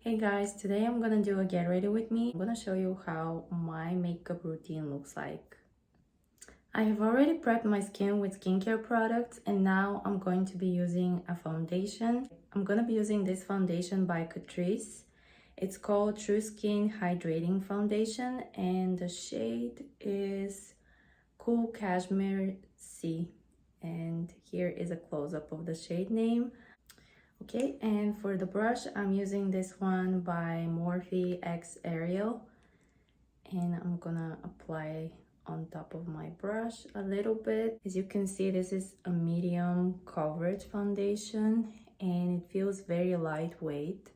Hey guys, today I'm gonna do a get ready with me. I'm gonna show you how my makeup routine looks like. I have already prepped my skin with skincare products and now I'm going to be using a foundation. I'm gonna be using this foundation by Catrice. It's called True Skin Hydrating Foundation and the shade is Cool Cashmere C. And here is a close-up of the shade name. Okay, and for the brush, I'm using this one by Morphe X Ariel. And I'm gonna apply on top of my brush a little bit. As you can see, this is a medium coverage foundation and it feels very lightweight.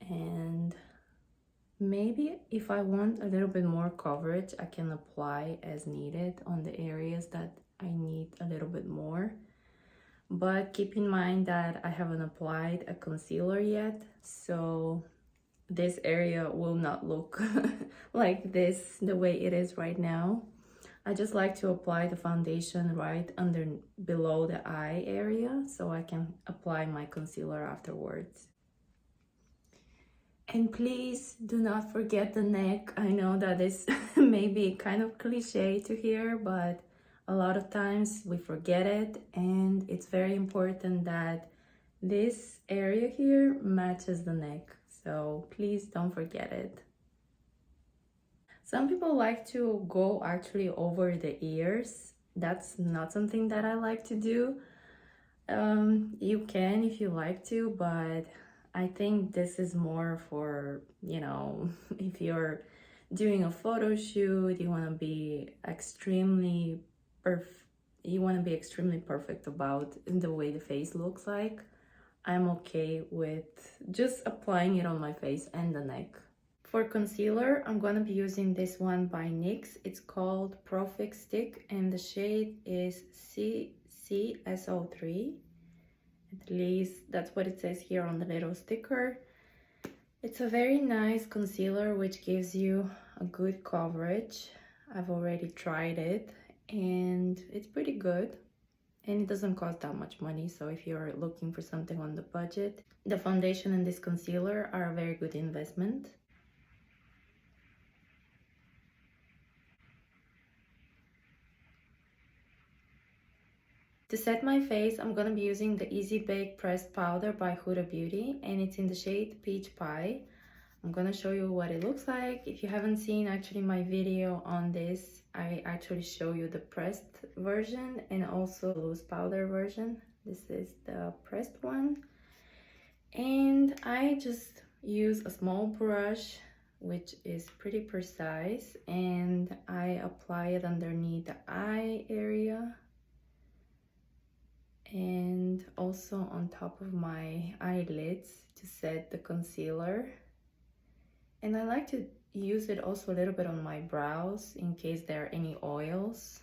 And maybe if I want a little bit more coverage, I can apply as needed on the areas that I need a little bit more. But keep in mind that I haven't applied a concealer yet, so this area will not look like this the way it is right now. I just like to apply the foundation right under below the eye area so I can apply my concealer afterwards. And please do not forget the neck. I know that this may be kind of cliche to hear, but a lot of times we forget it, and it's very important that this area here matches the neck. So please don't forget it. Some people like to go actually over the ears. That's not something that I like to do. You can if you like to, but I think this is more for, if you're doing a photo shoot, you want to be extremely perfect about the way the face looks like. I'm okay with just applying it on my face and the neck. For concealer, I'm gonna be using this one by NYX. It's called Pro Fix Stick and the shade is CCSO3. At least that's what it says here on the little sticker. It's a very nice concealer which gives you a good coverage. I've already tried it and it's pretty good. And it doesn't cost that much money, so if you're looking for something on the budget, the foundation and this concealer are a very good investment. To set my face, I'm gonna be using the Easy Bake Pressed Powder by Huda Beauty, and it's in the shade Peach Pie. I'm gonna show you what it looks like. If you haven't seen actually my video on this, I actually show you the pressed version and also loose powder version. This is the pressed one. And I just use a small brush, which is pretty precise, and I apply it underneath the eye area and also on top of my eyelids to set the concealer. And I like to use it also a little bit on my brows in case there are any oils.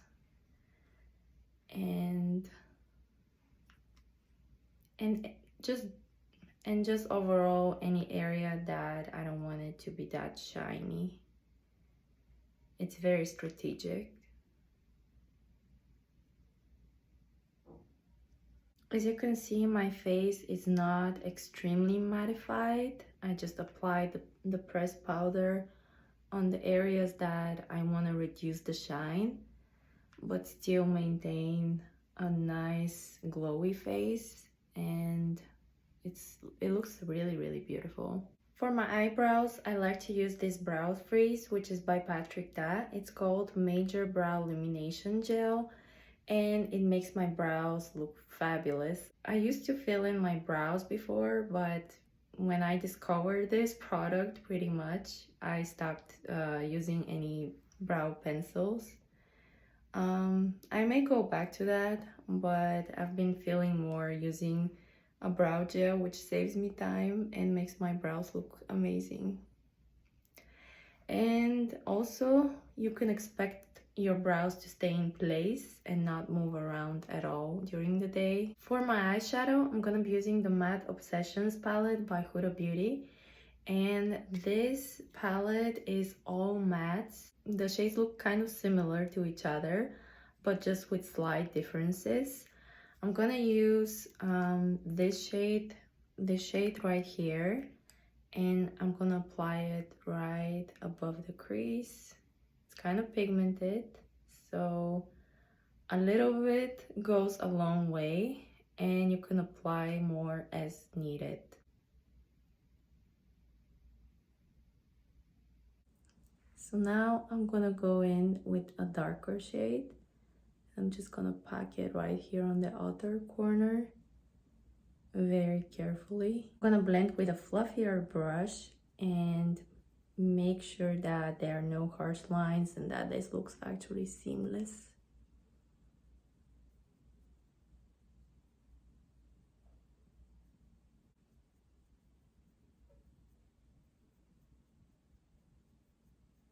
And just overall any area that I don't want it to be that shiny. It's very strategic. As you can see, my face is not extremely mattified. I just applied the pressed powder on the areas that I want to reduce the shine, but still maintain a nice glowy face, and it looks really beautiful. For my eyebrows, I like to use this brow freeze, which is by Patrick Ta. It's called Major Brow Illumination Gel, and it makes my brows look fabulous. I used to fill in my brows before, but when I discovered this product, pretty much, I stopped using any brow pencils. I may go back to that, but I've been feeling more using a brow gel, which saves me time and makes my brows look amazing. And also, you can expect your brows to stay in place and not move around at all during the day. For my eyeshadow, I'm gonna be using the Matte Obsessions palette by Huda Beauty. And this palette is all mattes. The shades look kind of similar to each other, but just with slight differences. I'm gonna use this shade, the shade right here, and I'm gonna apply it right above the crease. It's kind of pigmented, so a little bit goes a long way, and you can apply more as needed. So now I'm gonna go in with a darker shade. I'm just gonna pack it right here on the outer corner very carefully. I'm gonna blend with a fluffier brush and make sure that there are no harsh lines and that this looks actually seamless.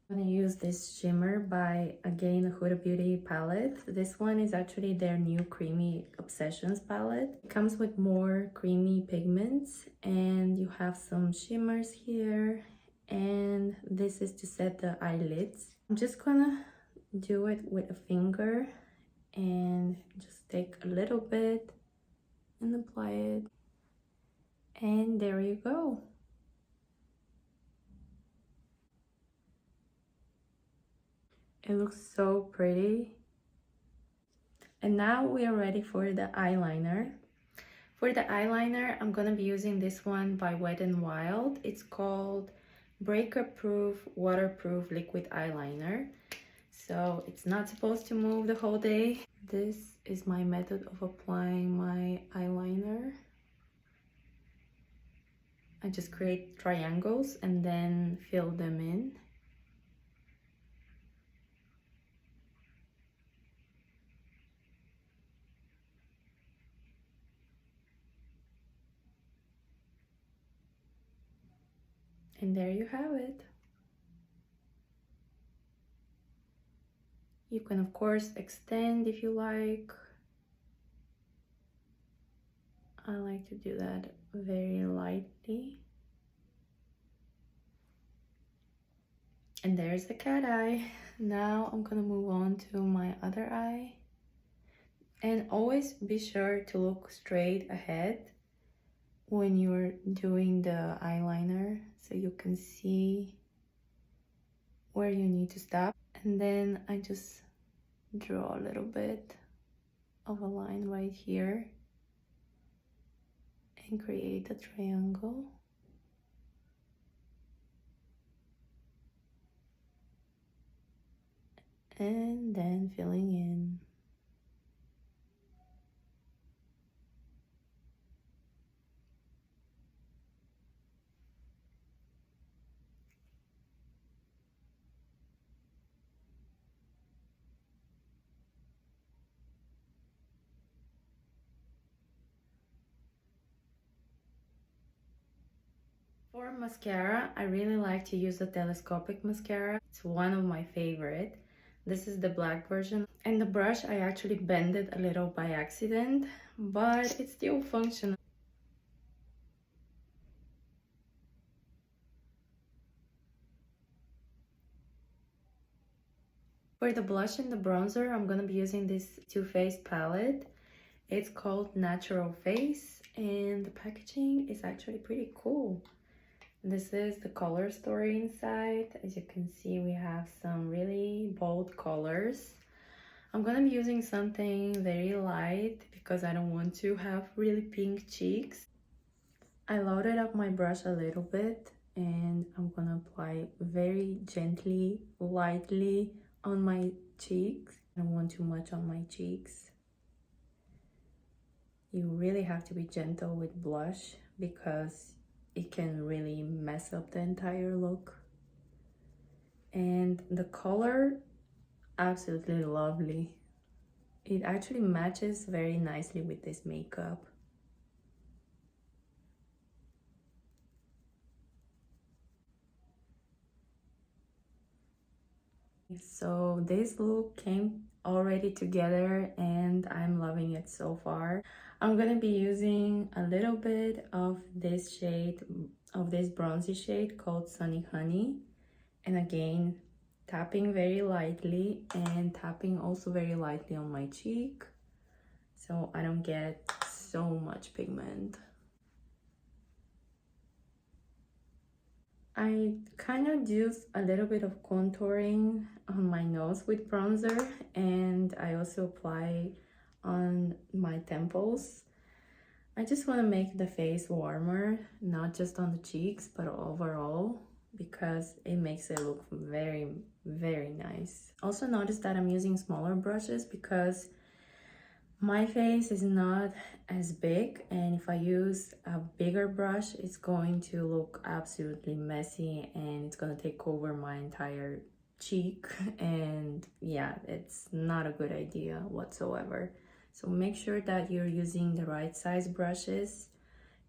I'm gonna use this shimmer by, again, Huda Beauty palette. This one is actually their new Creamy Obsessions palette. It comes with more creamy pigments, and you have some shimmers here, and this is to set the eyelids. I'm just gonna do it with a finger and just take a little bit and apply it, and there you go. It looks so pretty. And now we are ready for the eyeliner. For the eyeliner, I'm gonna be using this one by Wet n Wild. It's called Breaker Proof Waterproof Liquid Eyeliner. So it's not supposed to move the whole day. This is my method of applying my eyeliner. I just create triangles and then fill them in. And there you have it. You can of course extend if you like. I like to do that very lightly. And there's the cat eye. Now I'm gonna move on to my other eye. And always be sure to look straight ahead when you're doing the eyeliner, so you can see where you need to stop. And then I just draw a little bit of a line right here and create a triangle. And then filling in. For mascara, I really like to use the telescopic mascara. It's one of my favorite. This is the black version. And the brush, I actually bent it a little by accident, but it's still functional. For the blush and the bronzer, I'm gonna be using this Too Faced palette. It's called Natural Face, and the packaging is actually pretty cool. This is the color story inside. As you can see, we have some really bold colors. I'm gonna be using something very light because I don't want to have really pink cheeks. I loaded up my brush a little bit and I'm gonna apply very gently, lightly on my cheeks. I don't want too much on my cheeks. You really have to be gentle with blush because it can really mess up the entire look. And the color, absolutely lovely. It actually matches very nicely with this makeup. So this look came already together and I'm loving it so far. I'm gonna be using a little bit of this shade, of this bronzy shade called Sunny Honey. And again, tapping very lightly and tapping also very lightly on my cheek so I don't get so much pigment. I kind of do a little bit of contouring on my nose with bronzer, and I also apply on my temples. I just want to make the face warmer, not just on the cheeks, but overall, because it makes it look very, very nice. Also notice that I'm using smaller brushes because my face is not as big, and if I use a bigger brush, it's going to look absolutely messy and it's gonna take over my entire cheek, and yeah, it's not a good idea whatsoever. So make sure that you're using the right size brushes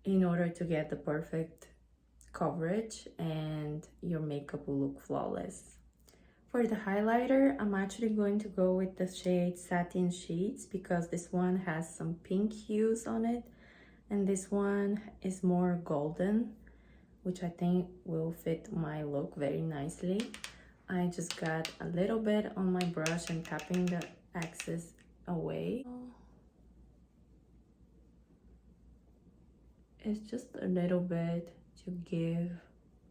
in order to get the perfect coverage and your makeup will look flawless. For the highlighter, I'm actually going to go with the shade Satin Sheets because this one has some pink hues on it and this one is more golden, which I think will fit my look very nicely. I just got a little bit on my brush and tapping the excess away. It's just a little bit to give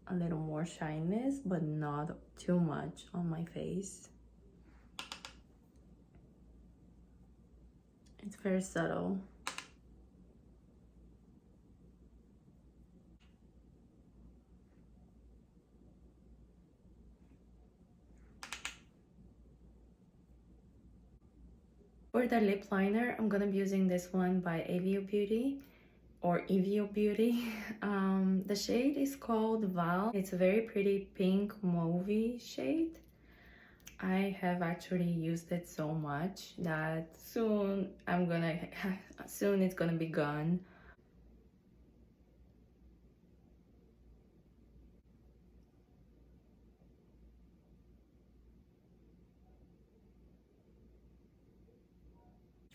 a little more shyness, but not too much on my face. It's very subtle. For the lip liner, I'm gonna be using this one by Avio Beauty or Evio Beauty. The shade is called Val. It's a very pretty pink mauvey shade. I have actually used it so much that soon it's gonna be gone.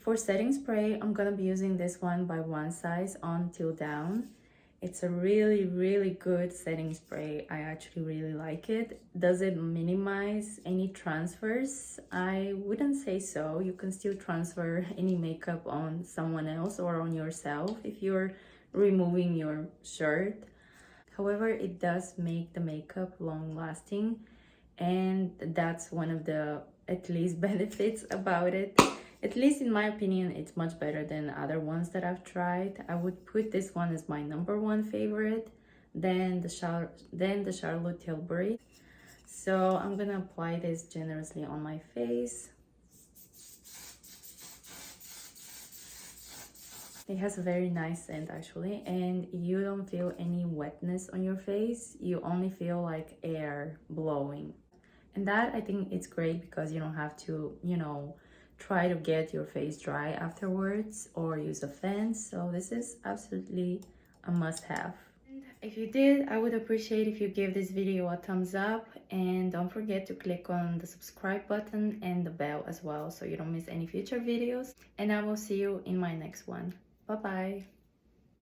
For setting spray, I'm gonna be using this one by One Size on Till Down. It's a really, really good setting spray. I actually really like it. Does it minimize any transfers? I wouldn't say so. You can still transfer any makeup on someone else or on yourself if you're removing your shirt. However, it does make the makeup long lasting, and that's one of the at least benefits about it. At least in my opinion, it's much better than other ones that I've tried. I would put this one as my #1 favorite, then the Charlotte Tilbury. So I'm gonna apply this generously on my face. It has a very nice scent actually, and you don't feel any wetness on your face. You only feel like air blowing. And that, I think it's great because you don't have to, try to get your face dry afterwards or use a fan. So this is absolutely a must-have. If you did, I would appreciate if you give this video a thumbs up, and don't forget to click on the subscribe button and the bell as well so you don't miss any future videos. And I will see you in my next one. Bye bye.